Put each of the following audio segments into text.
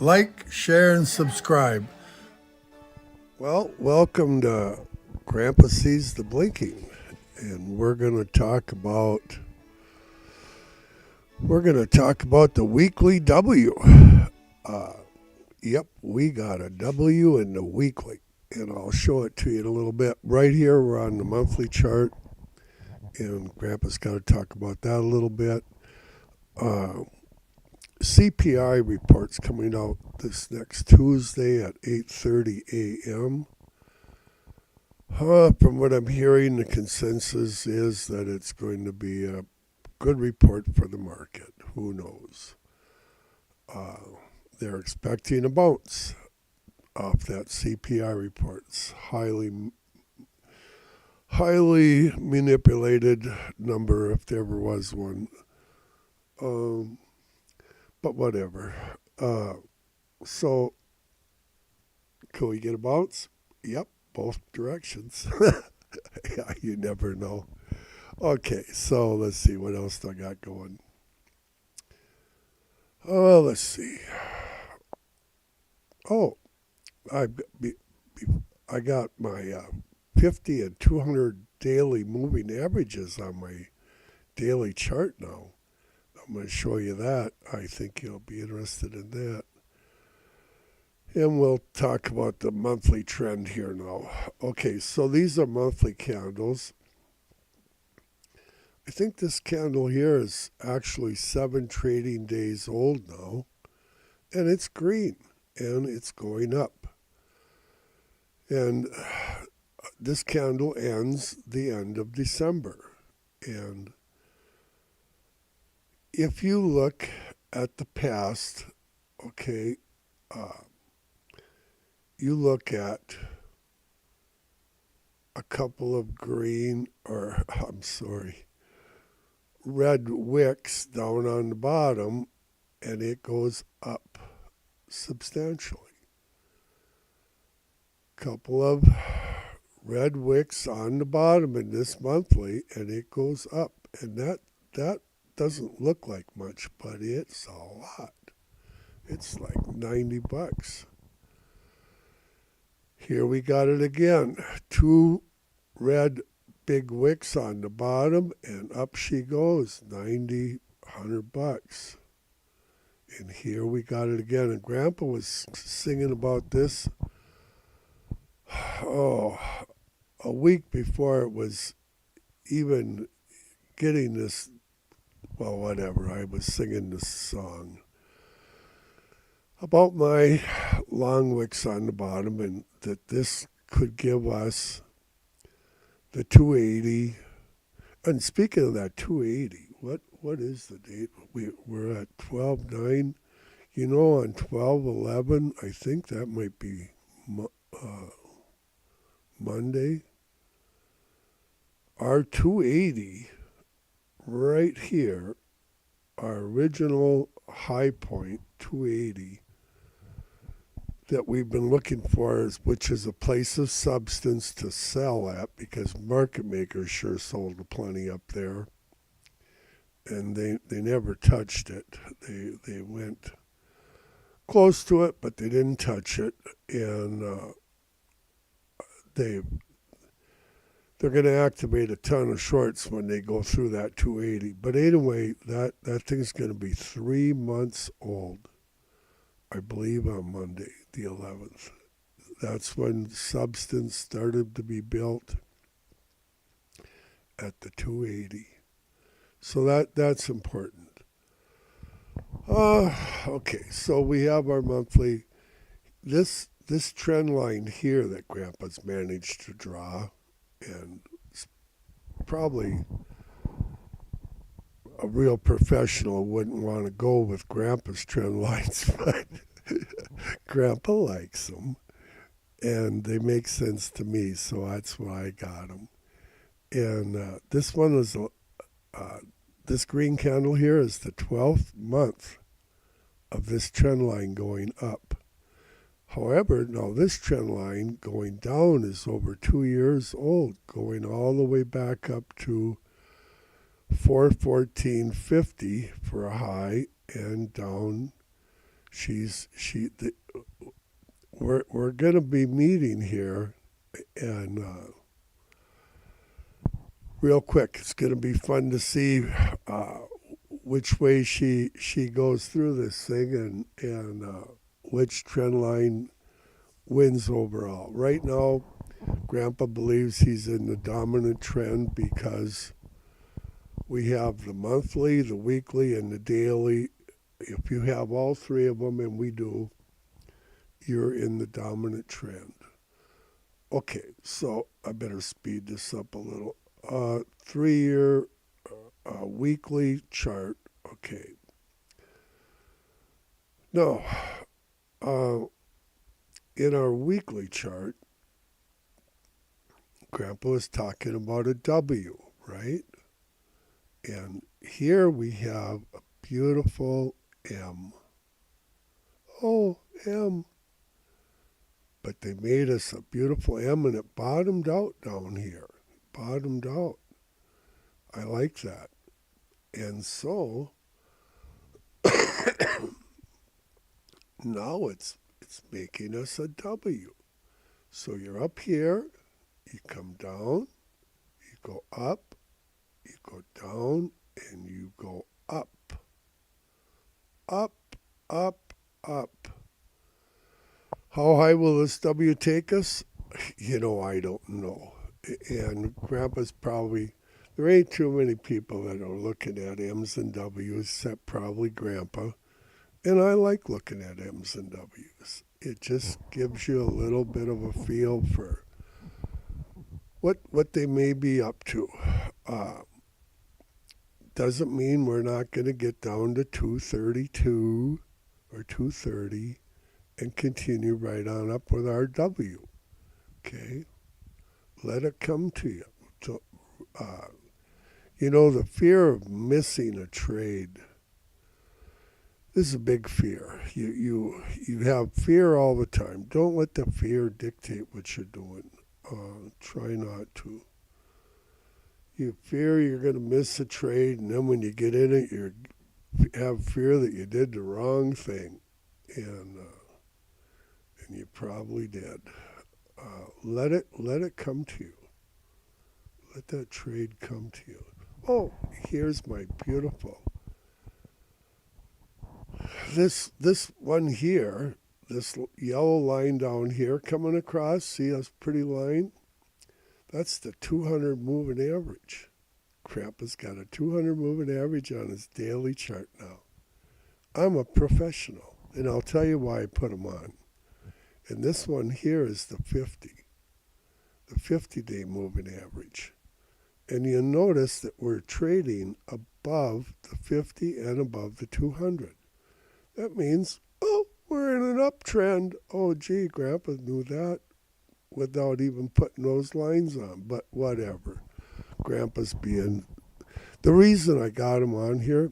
Like, share, and subscribe. Well, welcome to Grandpa Sees the Blinking, and we're going to talk about the weekly W. Yep, we got a W in the weekly, and I'll show it to you in a little bit. Right here, we're on the monthly chart, and Grandpa's got to talk about that a little bit. CPI reports coming out this next Tuesday at 8:30 a.m. From what I'm hearing, the consensus is that it's going to be a good report for the market. Who knows? They're expecting a bounce off that CPI report. It's highly manipulated number if there ever was one. But whatever. So, can we get a bounce? Yep, both directions. Yeah, you never know. Okay, so let's see what else I got going. Let's see. Oh, I got my 50 and 200 daily moving averages on my daily chart now. I'm going to show you that. I think you'll be interested in that. And we'll talk about the monthly trend here now. Okay, so these are monthly candles. I think this candle here is actually 7 trading days old now. And it's green. And it's going up. And this candle ends the end of December. And if you look at the past, okay, you look at a couple of red wicks down on the bottom, and it goes up substantially. Couple of red wicks on the bottom in this monthly, and it goes up. And that doesn't look like much, but it's a lot. It's like $90. Here we got it again. 2 red big wicks on the bottom, and up she goes. $100. And here we got it again. And Grandpa was singing about this, a week before it was even getting this. Well, whatever. I was singing this song about my long wicks on the bottom, and that this could give us the 280. And speaking of that 280, what is the date? We're at 12/9. You know, on 12/11, I think that might be Monday. Our 280 right here, our original high point, 280, that we've been looking for, which is a place of substance to sell at, because market makers sure sold plenty up there, and they never touched it. They went close to it, but they didn't touch it, and they're going to activate a ton of shorts when they go through that 280. But anyway, that thing's going to be 3 months old, I believe, on Monday, the 11th. That's when substance started to be built at the 280. So that's important. Okay, so we have our monthly. This trend line here that Grandpa's managed to draw, and probably a real professional wouldn't want to go with Grandpa's trend lines, but Grandpa likes them, and they make sense to me, so that's why I got them. And this one is this green candle here is the 12th month of this trend line going up. However, now this trend line going down is over 2 years old, going all the way back up to 414.50 for a high, and down We're gonna be meeting here, and real quick, it's gonna be fun to see which way she goes through this thing, and which trend line wins overall. Right now, Grandpa believes he's in the dominant trend because we have the monthly, the weekly, and the daily. If you have all three of them, and we do, you're in the dominant trend. Okay, so I better speed this up a little. 3-year weekly chart. Okay. Now, uh, in our weekly chart, Grandpa is talking about a W, right? And here we have a beautiful M. Oh, M. But they made us a beautiful M, and it bottomed out down here. Bottomed out. I like that. And so now it's making us a W. So you're up here, you come down, you go up, you go down, and you go up. Up, up, up. How high will this W take us? I don't know. And Grandpa's probably, there ain't too many people that are looking at M's and W's except probably Grandpa. And I like looking at M's and W's. It just gives you a little bit of a feel for what they may be up to. Doesn't mean we're not going to get down to 232 or 230 and continue right on up with our W. Okay? Let it come to you. So, the fear of missing a trade. This is a big fear. You have fear all the time. Don't let the fear dictate what you're doing. Try not to. You fear you're going to miss a trade, and then when you get in it, you have fear that you did the wrong thing, and you probably did. Let it come to you. Let that trade come to you. Oh, here's my beautiful. This one here, this yellow line down here coming across, see this pretty line? That's the 200 moving average. Grandpa's got a 200 moving average on his daily chart now. I'm a professional, and I'll tell you why I put them on. And this one here is the 50-day moving average. And you'll notice that we're trading above the 50 and above the 200. That means, we're in an uptrend. Oh, gee, Grandpa knew that without even putting those lines on. But whatever. Grandpa's being... The reason I got him on here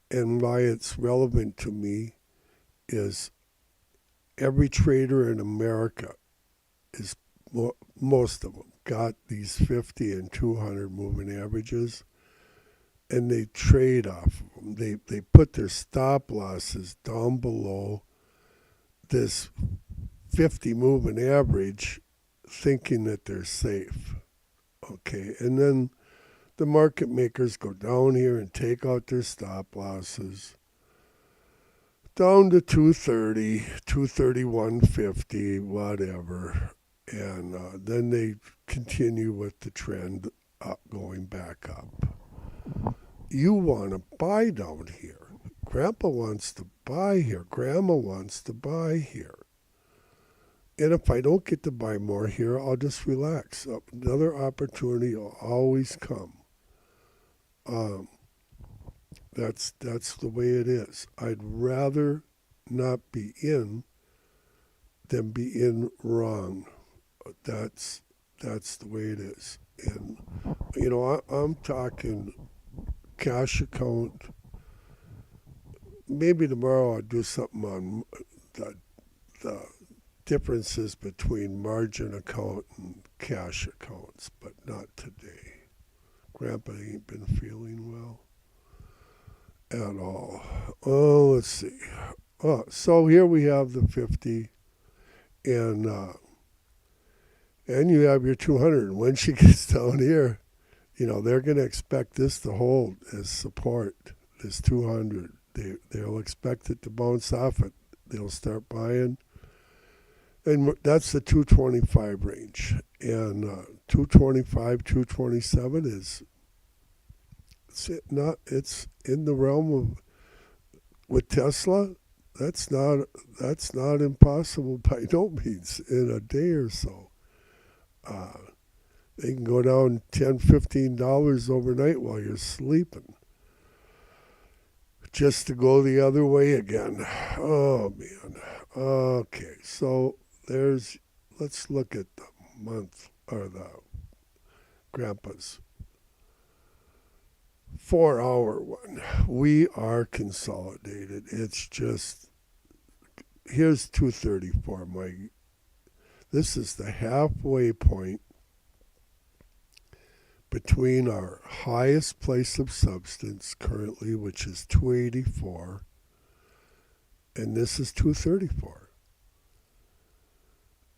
and why it's relevant to me is every trader in America is, most of them, got these 50 and 200 moving averages, and they trade off of them. They put their stop losses down below this 50 moving average, thinking that they're safe. Okay, and then the market makers go down here and take out their stop losses down to 230, 231.50, whatever. And then they continue with the trend up, going back up. You want to buy down here. Grandpa wants to buy here. Grandma wants to buy here. And if I don't get to buy more here, I'll just relax. Another opportunity will always come. That's the way it is. I'd rather not be in than be in wrong. That's the way it is. And I'm talking cash account. Maybe tomorrow I'll do something on the differences between margin account and cash accounts, but not today. Grandpa ain't been feeling well. at all. Oh, let's see. So here we have the 50, and you have your 200. And when she gets down here, they're going to expect this to hold as support, this 200. They'll expect it to bounce off it. They'll start buying. And that's the 225 range. And 225, 227 is it's in the realm of, with Tesla, that's not impossible by no means in a day or so. They can go down $10, $15 overnight while you're sleeping, just to go the other way again. Oh man. Okay, so let's look at the month, or the Grandpa's 4-hour one. We are consolidated. It's just, here's 234, Mike. This is the halfway point between our highest place of substance currently, which is 284, and this is 234.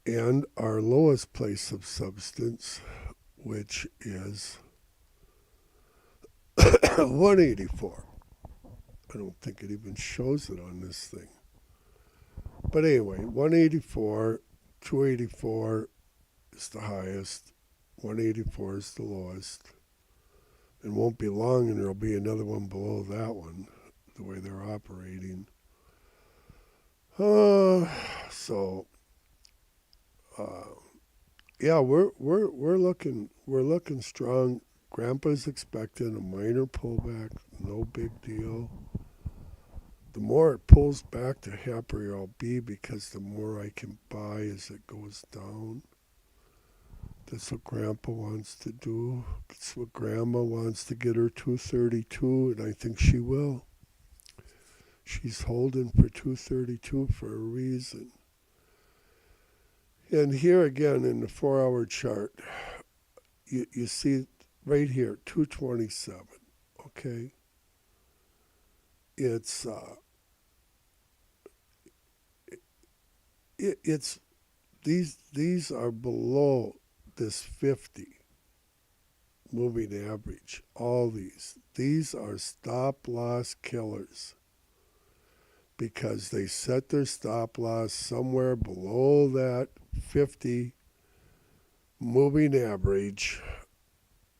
And our lowest place of substance, which is 184. I don't think it even shows it on this thing. But anyway, 184, 284 is the highest, 184 is the lowest. It won't be long and there'll be another one below that one, the way they're operating. Yeah, we're looking strong. Grandpa's expecting a minor pullback, no big deal. The more it pulls back, the happier I'll be, because the more I can buy as it goes down. That's what Grandpa wants to do. It's what Grandma wants to get her 232, and I think she will. She's holding for 232 for a reason. And here again in the 4-hour chart, you see right here, 227, okay? It's these are below this 50 moving average. All these are stop loss killers, because they set their stop loss somewhere below that 50 moving average,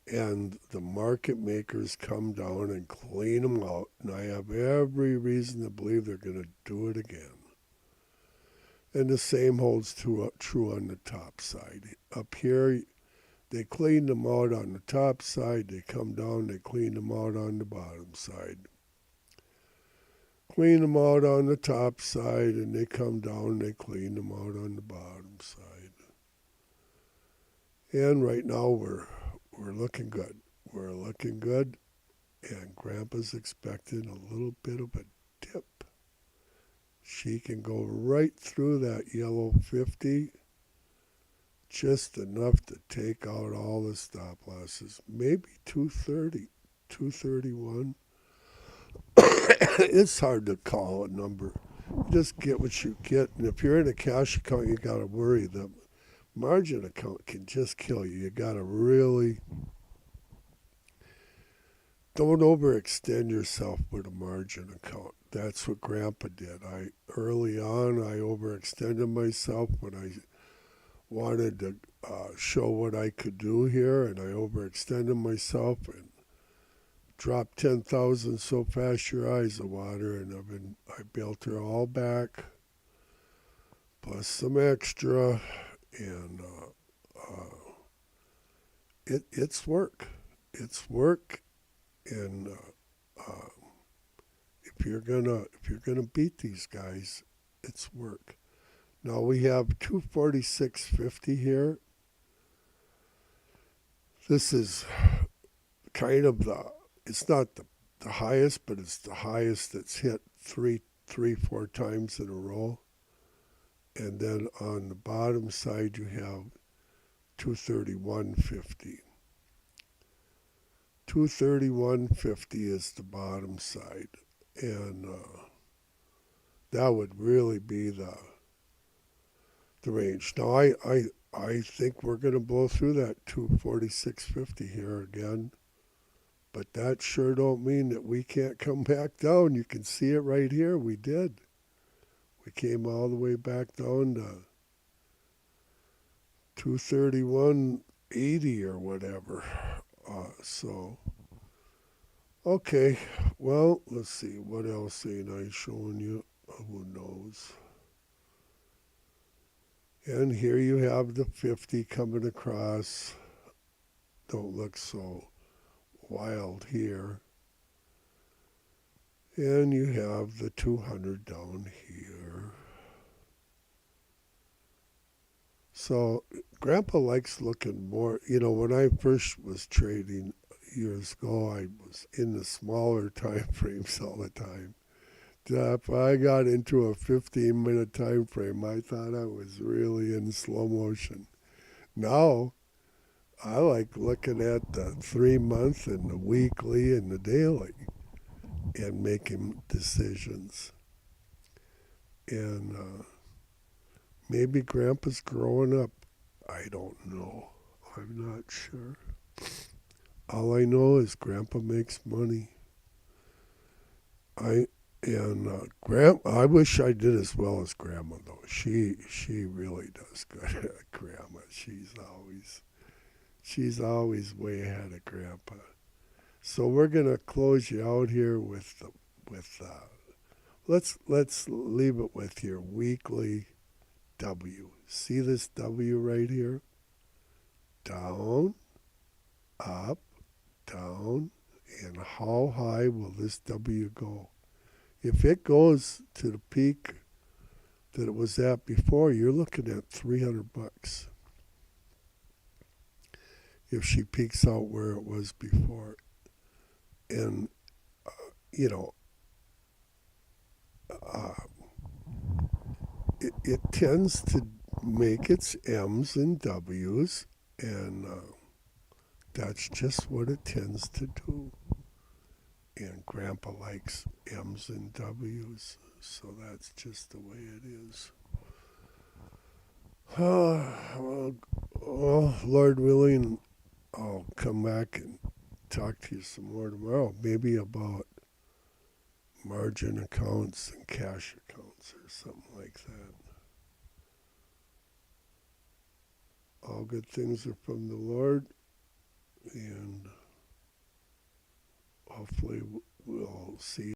and the market makers come down and clean them out, and I have every reason to believe they're going to do it again. And the same holds true on the top side. Up here, they clean them out on the top side, they come down, they clean them out on the bottom side. Clean them out on the top side, and they come down, they clean them out on the bottom side. And right now we're looking good. We're looking good, and Grandpa's expecting a little bit of a dip. She can go right through that yellow 50, just enough to take out all the stop losses. Maybe 230, 231. It's hard to call a number. You just get what you get. And if you're in a cash account, you got to worry. The margin account can just kill you. You got to really don't overextend yourself with a margin account. That's what Grandpa did. Early on, I overextended myself when I wanted to show what I could do here, and I overextended myself and dropped 10,000 so fast your eyes will water, and I built her all back, plus some extra, and it's work. It's work, and if you're gonna beat these guys, it's work. Now we have 246.50 here. This is kind of it's not the highest, but it's the highest that's hit three, 4 times in a row. And then on the bottom side, you have 231.50. 231.50 is the bottom side. And that would really be the range. Now, I think we're going to blow through that 246.50 here again. But that sure don't mean that we can't come back down. You can see it right here. We did. We came all the way back down to 231.80 or whatever. So, okay. Well, let's see. What else ain't I showing you? Who knows? And here you have the 50 coming across. Don't look so wild here. And you have the 200 down here. So Grandpa likes looking more. You know, when I first was trading years ago, I was in the smaller time frames all the time. If I got into a 15-minute time frame, I thought I was really in slow motion. Now, I like looking at the 3-month and the weekly and the daily and making decisions. And maybe Grandpa's growing up. I don't know. I'm not sure. All I know is Grandpa makes money. I I wish I did as well as Grandma though. She really does good. Grandma, she's always way ahead of Grandpa. So we're gonna close you out here with let's leave it with your weekly W. See this W right here? Down, up, down, and how high will this W go? If it goes to the peak that it was at before, you're looking at $300. If she peaks out where it was before, and you know, uh, it tends to make its M's and W's, and that's just what it tends to do. And Grandpa likes M's and W's, so that's just the way it is. Well, Lord willing, I'll come back and talk to you some more tomorrow, maybe about margin accounts and cash accounts or something like that. All good things are from the Lord, and hopefully we'll see